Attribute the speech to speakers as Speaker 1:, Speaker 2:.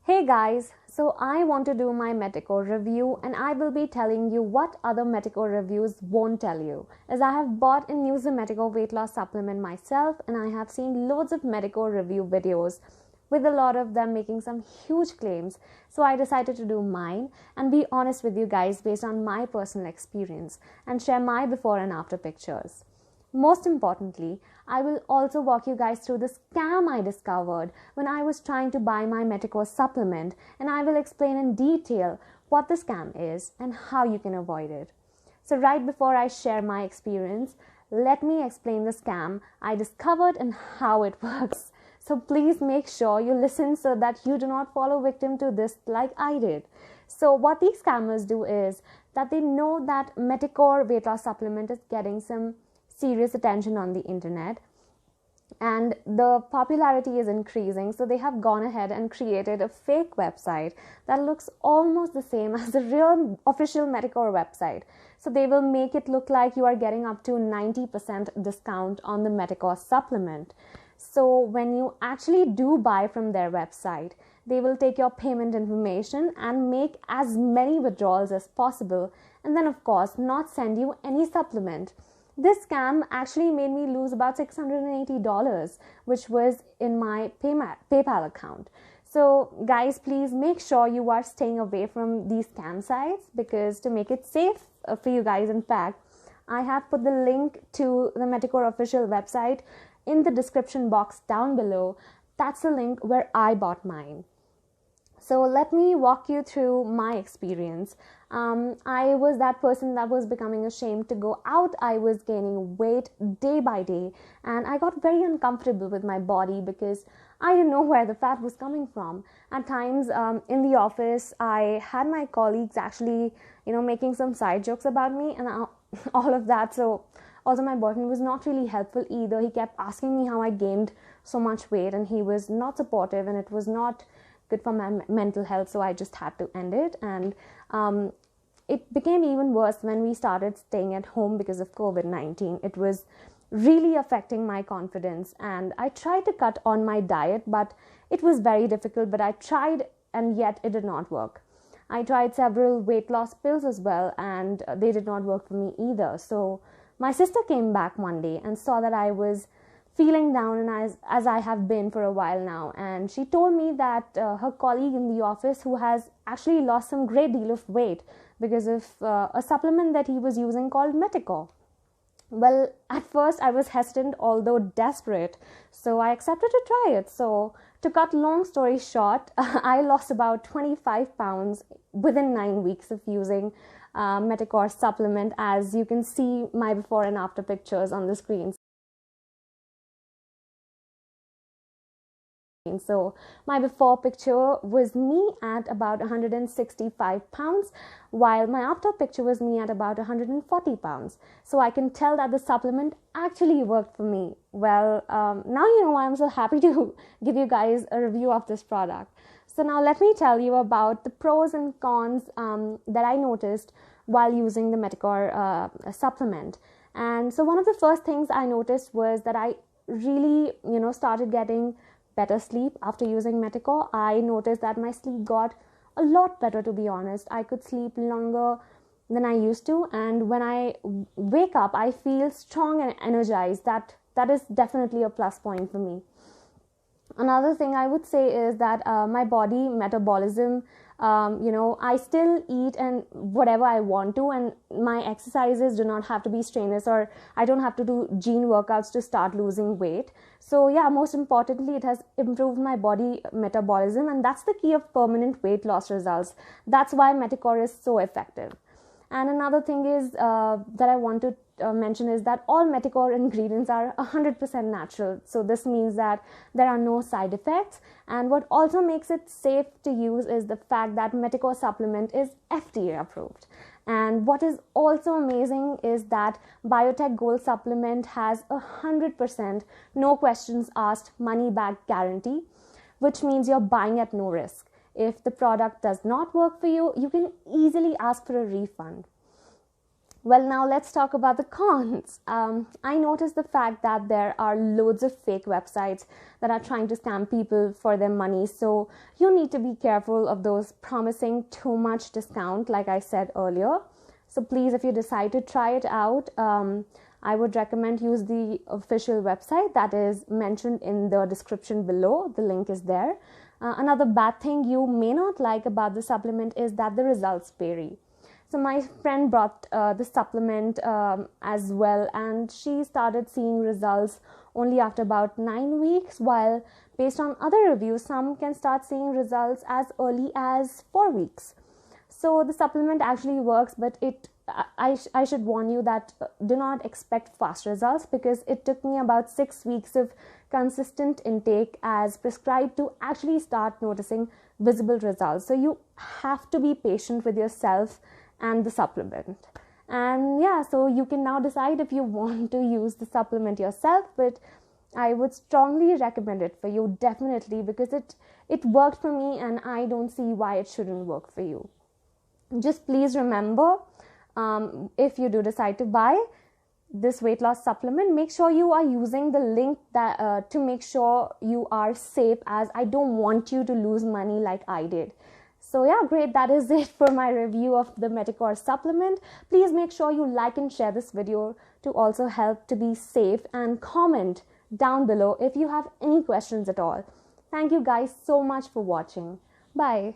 Speaker 1: Hey guys, so I want to do my Meticore review and I will be telling you what other Meticore reviews won't tell you, as I have bought and used the Meticore weight loss supplement myself and I have seen loads of Meticore review videos with a lot of them making some huge claims. So I decided to do mine and be honest with you guys based on my personal experience and share my before and after pictures. Most importantly, I will also walk you guys through the scam I discovered when I was trying to buy my Meticore supplement, and I will explain in detail what the scam is and how you can avoid it. So right before I share my experience, let me explain the scam I discovered and how it works. So please make sure you listen so that you do not fall victim to this like I did. So what these scammers do is that they know that Meticore weight loss supplement is getting some serious attention on the internet and the popularity is increasing, so they have gone ahead and created a fake website that looks almost the same as the real official Meticore website. So they will make it look like you are getting up to 90% discount on the Meticore supplement. So when you actually do buy from their website, they will take your payment information and make as many withdrawals as possible, and then of course not send you any supplement. This scam actually made me lose about $680, which was in my PayPal account. So guys, please make sure you are staying away from these scam sites, because to make it safe for you guys, in fact, I have put the link to the Meticore official website in the description box down below. That's the link where I bought mine. So let me walk you through my experience. I was that person that was becoming ashamed to go out. I was gaining weight day by day and I got very uncomfortable with my body because I didn't know where the fat was coming from. At times in the office, I had my colleagues actually, making some side jokes about me and all of that. So also my boyfriend was not really helpful either. He kept asking me how I gained so much weight and he was not supportive, and it was not good for my mental health, so I just had to end it. And it became even worse when we started staying at home because of COVID-19. It was really affecting my confidence, and I tried to cut on my diet, but it was very difficult. But I tried, and yet it did not work. I tried several weight loss pills as well, and they did not work for me either. So my sister came back one day and saw that I was feeling down, and as I have been for a while now, and she told me that her colleague in the office, who has actually lost some great deal of weight because of a supplement that he was using called Meticore. Well, at first I was hesitant, although desperate, so I accepted to try it. So to cut long story short, I lost about 25 pounds within 9 weeks of using Meticore supplement, as you can see my before and after pictures on the screen. So my before picture was me at about 165 pounds, while my after picture was me at about 140 pounds. So I can tell that the supplement actually worked for me. Well, now you know why I'm so happy to give you guys a review of this product. So now let me tell you about the pros and cons that I noticed while using the Meticore supplement. And so one of the first things I noticed was that I really, started getting better sleep after using Meticore. I noticed that my sleep got a lot better, to be honest. I could sleep longer than I used to, and when I wake up, I feel strong and energized. That is definitely a plus point for me. Another thing I would say is that my body metabolism, I still eat and whatever I want to, and my exercises do not have to be strenuous, or I don't have to do gene workouts to start losing weight. So yeah, most importantly, it has improved my body metabolism, and that's the key of permanent weight loss results. That's why Meticore is so effective. And another thing is that I want to mention is that all Meticore ingredients are 100% natural. So this means that there are no side effects. And what also makes it safe to use is the fact that Meticore supplement is FDA approved. And what is also amazing is that Biotech Gold supplement has 100% no questions asked money back guarantee, which means you're buying at no risk. If the product does not work for you, you can easily ask for a refund. Well, now let's talk about the cons. I noticed the fact that there are loads of fake websites that are trying to scam people for their money. So you need to be careful of those promising too much discount, like I said earlier. So please, if you decide to try it out, I would recommend use the official website that is mentioned in the description below. The link is there. Another bad thing you may not like about the supplement is that the results vary. So my friend brought the supplement as well, and she started seeing results only after about 9 weeks, while based on other reviews, some can start seeing results as early as 4 weeks. So the supplement actually works, but I should warn you that do not expect fast results, because it took me about 6 weeks of consistent intake as prescribed to actually start noticing visible results. So you have to be patient with yourself and the supplement. And yeah, so you can now decide if you want to use the supplement yourself, but I would strongly recommend it for you, definitely, because it worked for me and I don't see why it shouldn't work for you. Just please remember, if you do decide to buy this weight loss supplement, make sure you are using the link that to make sure you are safe, as I don't want you to lose money like I did. So yeah, great. That is it for my review of the Meticore supplement. Please make sure you like and share this video to also help to be safe, and comment down below if you have any questions at all. Thank you guys so much for watching. Bye.